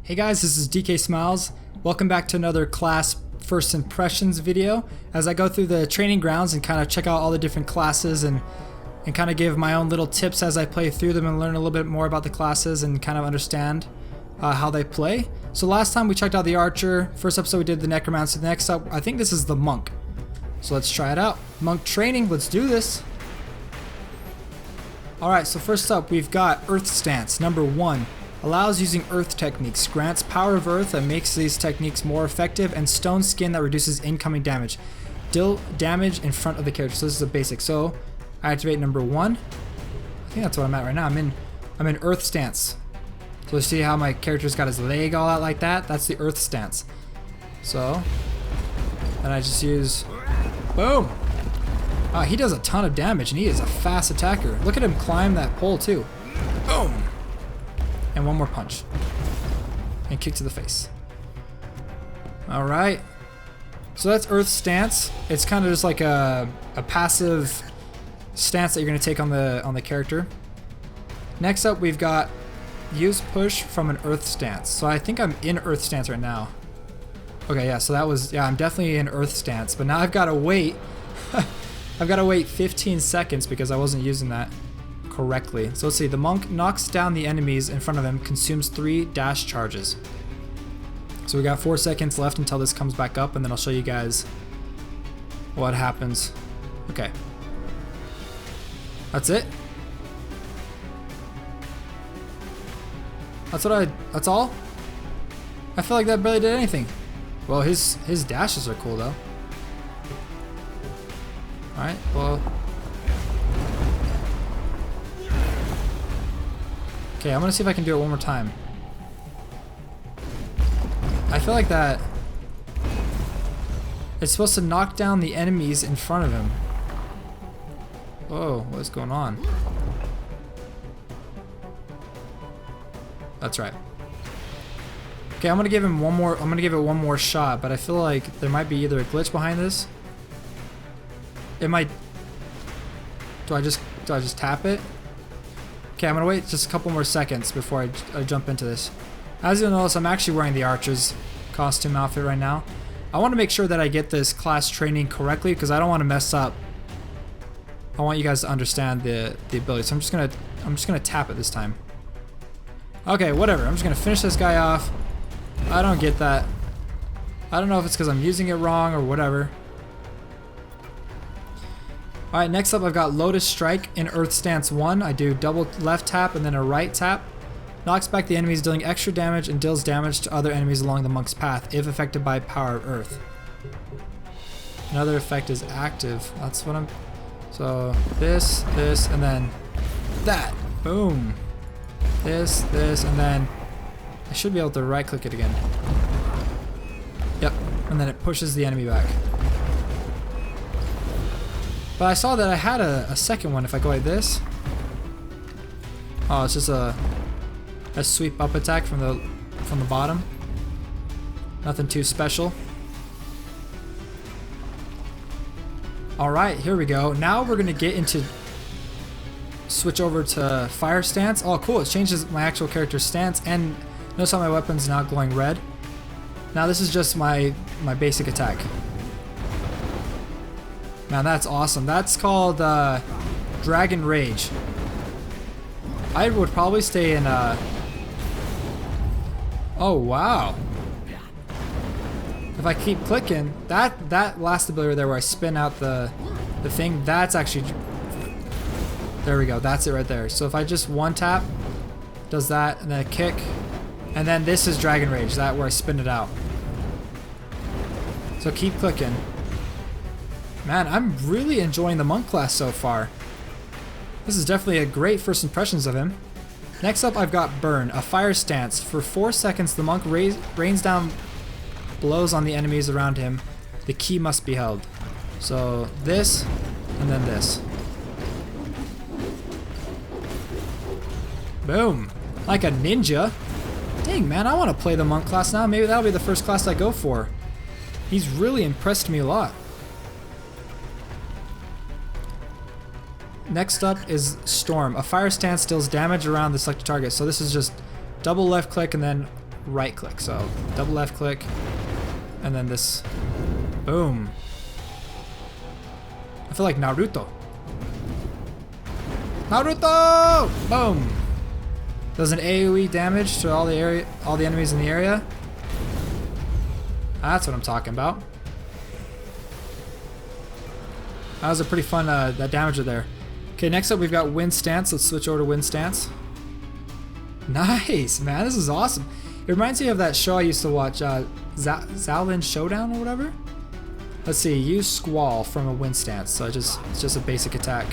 Hey guys, this is DK Smiles. Welcome back to another class first impressions video as I go through the training grounds and kind of check out all the different classes and kind of give my own little tips as I play through them and learn a little bit more about the classes and kind of understand how they play. So last time we checked out the archer, first episode we did the necromancer, next up I think this is the monk. So let's try it out. Monk training, let's do this. Alright, so first up we've got Earth Stance, number 1. Allows using earth techniques, grants power of earth that makes these techniques more effective, and stone skin that reduces incoming damage. Deal damage in front of the character. So this is a basic. So I activate number 1. I think that's what I'm at right now. I'm in Earth Stance. So see how my character's got his leg all out like that? That's the Earth Stance. So then I just use boom. He does a ton of damage and he is a fast attacker. Look at him climb that pole too. Boom. And one more punch. And kick to the face. Alright. So that's Earth Stance. It's kind of just like a passive stance that you're going to take on the character. Next up we've got use push from an Earth Stance. So I think I'm in Earth Stance right now. Okay, yeah, so that was, yeah, I'm definitely in Earth Stance. But now I've got to wait. I've got to wait 15 seconds because I wasn't using that correctly. So let's see, the monk knocks down the enemies in front of him, consumes 3 dash charges. So we got 4 seconds left until this comes back up, and then I'll show you guys what happens. Okay. That's it? That's all? I feel like that barely did anything. Well, his dashes are cool though. Alright, well. Okay, I'm gonna see if I can do it one more time. I feel like that it's supposed to knock down the enemies in front of him. Whoa, what is going on? That's right. Okay, I'm gonna give him one more. I'm gonna give it one more shot, but I feel like there might be either a glitch behind this. It might. Do I just tap it? Okay, I'm gonna wait just a couple more seconds before I jump into this. As you'll notice, I'm actually wearing the archer's costume outfit right now. I want to make sure that I get this class training correctly because I don't want to mess up. I want you guys to understand the ability. So I'm just gonna tap it this time. Okay, whatever. I'm just gonna finish this guy off. I don't get that. I don't know if it's because I'm using it wrong or whatever. Alright, next up I've got Lotus Strike in Earth Stance 1. I do double left tap and then a right tap. Knocks back the enemies, dealing extra damage, and deals damage to other enemies along the monk's path, if affected by power of earth. Another effect is active. That's what I'm... So, this, and then that. Boom. This, and then... I should be able to right click it again. Yep, and then it pushes the enemy back. But I saw that I had a second one if I go like this. Oh, it's just a sweep up attack from the bottom. Nothing too special. Alright, here we go. Now we're gonna get into switch over to fire stance. Oh cool, it changes my actual character's stance, and notice how my weapon's now glowing red. Now this is just my basic attack. Man, that's awesome. That's called Dragon Rage. I would probably stay in oh wow. If I keep clicking, that last ability there where I spin out the thing, that's actually, there we go, that's it right there. So if I just one tap, does that, and then a kick, and then this is Dragon Rage, that where I spin it out. So keep clicking. Man, I'm really enjoying the monk class so far. This is definitely a great first impressions of him. Next up I've got Burn, a fire stance. For 4 seconds the monk rains down blows on the enemies around him. The key must be held. So this, and then this. Boom. Like a ninja. Dang man, I want to play the monk class now. Maybe that'll be the first class I go for. He's really impressed me a lot. Next up is Storm. A fire stance deals damage around the selected target. So this is just double left click and then right click. So double left click, and then this. Boom. I feel like Naruto. Naruto! Boom. Does an AoE damage to all the enemies in the area. That's what I'm talking about. That was a pretty fun that damager there. Okay, next up we've got Wind Stance. Let's switch over to Wind Stance. Nice, man. This is awesome. It reminds me of that show I used to watch, Xiaolin Showdown or whatever. Let's see. Use Squall from a Wind Stance. So it's just a basic attack.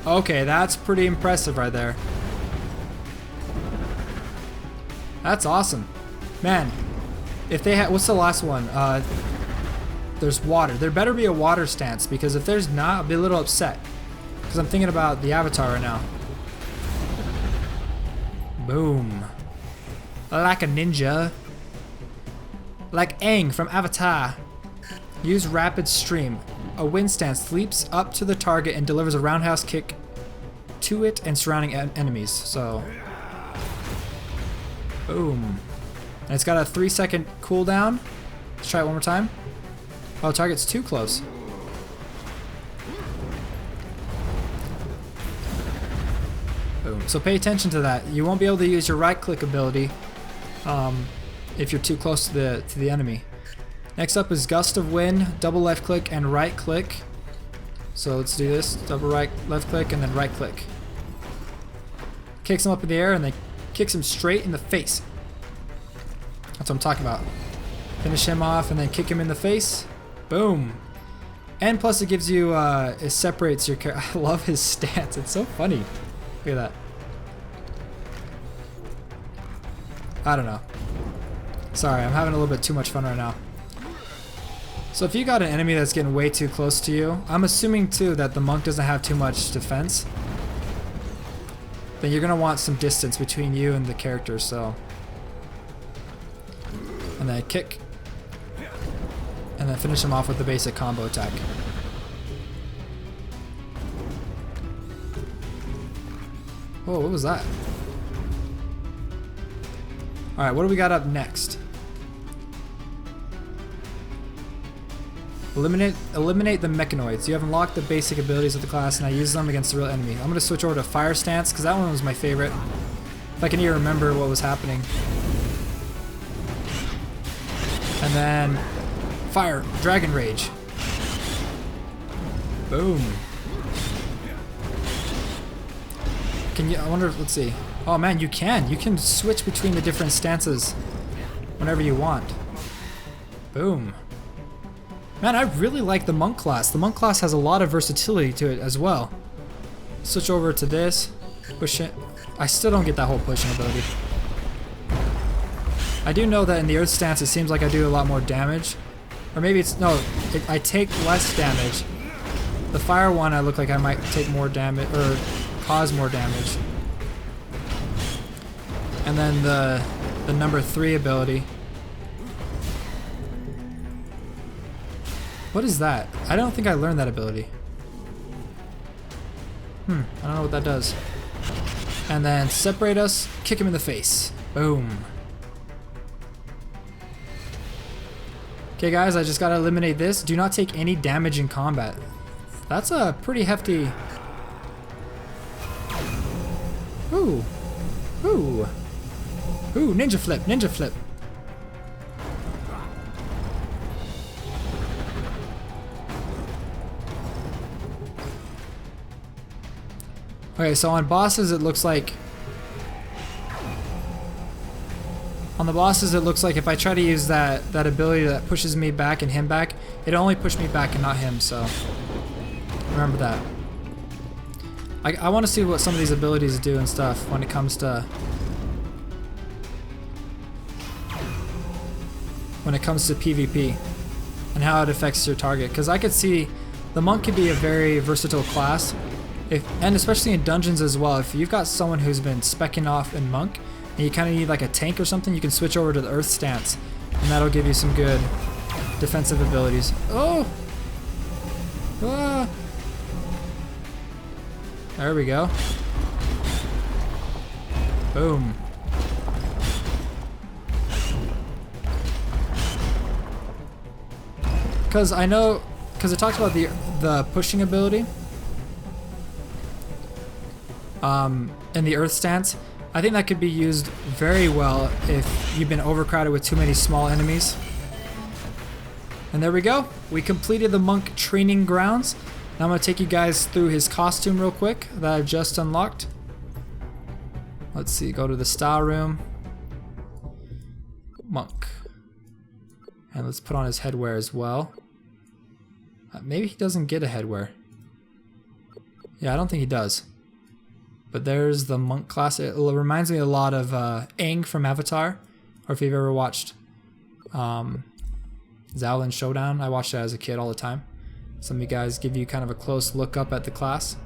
Okay, that's pretty impressive right there. That's awesome. Man, if they had... What's the last one? There's water. There better be a water stance, because if there's not, I'll be a little upset. Because I'm thinking about the avatar right now. Boom. Like a ninja. Like Aang from Avatar. Use Rapid Stream. A Wind Stance leaps up to the target and delivers a roundhouse kick to it and surrounding enemies. So, boom. And it's got a 3-second cooldown. Let's try it one more time. Oh, target's too close. Boom. So pay attention to that. You won't be able to use your right click ability if you're too close to the enemy. Next up is Gust of Wind, double left click and right click. So let's do this. Double left click and then right click. Kicks him up in the air and then kicks him straight in the face. That's what I'm talking about. Finish him off and then kick him in the face. Boom. And plus it gives you, it separates your character. I love his stance. It's so funny. Look at that. I don't know. Sorry, I'm having a little bit too much fun right now. So if you got an enemy that's getting way too close to you, I'm assuming too that the monk doesn't have too much defense, then you're gonna want some distance between you and the character, so. And then kick. And then finish him off with the basic combo attack. Whoa, what was that? Alright, what do we got up next? Eliminate the mechanoids. You have unlocked the basic abilities of the class, and I use them against the real enemy. I'm going to switch over to Fire Stance, because that one was my favorite. If I can even remember what was happening. And then Fire, Dragon Rage. Boom. Can you, I wonder, let's see. Oh man, you can switch between the different stances whenever you want. Boom. Man, I really like the monk class. The monk class has a lot of versatility to it as well. Switch over to this. Push it. I still don't get that whole pushing ability. I do know that in the earth stance it seems like I do a lot more damage. Or maybe it's, no, I take less damage. The fire one I look like I might take more damage, or cause more damage. And then the number 3 ability. What is that? I don't think I learned that ability. I don't know what that does. And then separate us, kick him in the face. Boom. Okay guys, I just gotta eliminate this. Do not take any damage in combat. That's a pretty hefty... Ooh. Ooh. Ooh, ninja flip, ninja flip. Okay, so on bosses it looks like... On the bosses it looks like if I try to use that ability that pushes me back and him back, it only pushed me back and not him, so... Remember that. I want to see what some of these abilities do and stuff when it comes to... When it comes to PvP. And how it affects your target. Because I could see the monk could be a very versatile class. And especially in dungeons as well, if you've got someone who's been specking off in monk and you kind of need like a tank or something, you can switch over to the earth stance and that'll give you some good defensive abilities. Oh! Ah! There we go. Boom. Because I know, because it talks about the pushing ability in the Earth stance. I think that could be used very well if you've been overcrowded with too many small enemies. And there we go. We completed the monk training grounds. Now I'm going to take you guys through his costume real quick that I've just unlocked. Let's see, go to the style room. Monk. And let's put on his headwear as well. Maybe he doesn't get a headwear. Yeah, I don't think he does. But there's the monk class. It reminds me a lot of Aang from Avatar. Or if you've ever watched Xiaolin Showdown. I watched that as a kid all the time. Some of you guys give you kind of a close look up at the class.